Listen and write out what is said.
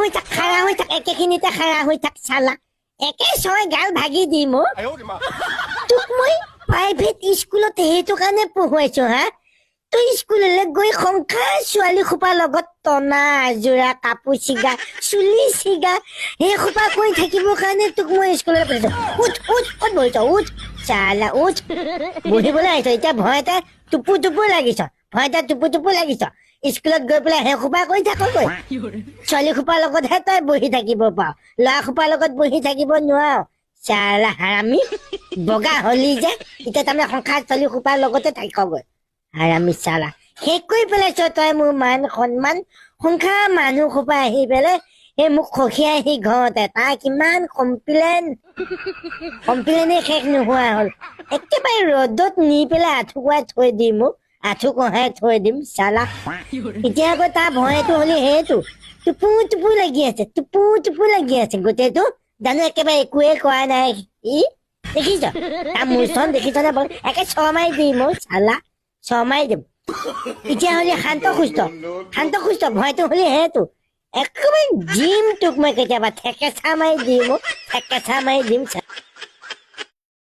হৈ থাক একেখিনিতে খাৰা হৈ থাক চালা একে ছয় গাল ভাগি দিম তোক মই প্ৰাইভেট স্কুলত সেইটো কাৰণে পঢ়ুৱাইছো হা তই স্কুললৈ গৈ সংসাৰ ছোৱালী সোপাৰ লগত টনা আজোৰা কাপোৰ চিগা চুলি চিগা সেই সোপা কৰি থাকিবৰ কাৰণে তোক মই স্কুললৈ পঠাইছো উঠ উঠ ক'ত বহিছ উঠ চালা উঠ বহিবলৈ আহিছ এতিয়া ভয়তে টুপু লাগিছ ভয়তে টুপু লাগিছ স্কুলত গৈ পেলাই সেই সোপা কৰি থাকগৈ ছোৱালী সোপাৰ লগতহে তই বহি থাকিব পাৰ ল'ৰা সোপাৰ লগত বহি থাকিব নোৱাৰ চালা হাৰামি বগা হলি যে এতিয়া তাৰমানে সংসাৰ ছোৱালী সোপাৰ লগতে থাকগৈ হাৰামি চালা শেষ কৰি পেলাইছ তই মোৰ মান সন্মান সংসাৰ মানুহ সোপা আহি পেলাই সেই মোক খহিয়াই আহি ঘৰতে তাৰ কিমান কমপ্লেইনে শেষ নোহোৱা হ'ল একেবাৰে ৰ'দত নি পেলাই আঁঠুকুৱাই থৈ দিম মোক আঁঠু কঢ়াই থৈ দিম চালা এতিয়া আকৌ তাৰ ভয়টো হলি সেইটো টুপু লাগি আছে গোটেইটো জানো একেবাৰে একোৱে কৰা নাই ই দেখিছ তাৰ মোৰখন দেখিছ নে বাৰু একে ছমাৰি দিম চালা ছমাৰি দিম এতিয়া হলি শান্ত সুস্থ ভয়টো হলি সেইটো একেবাৰে জিম তোক মই কেতিয়াবা ঠেকেচা মাৰি দিম চালা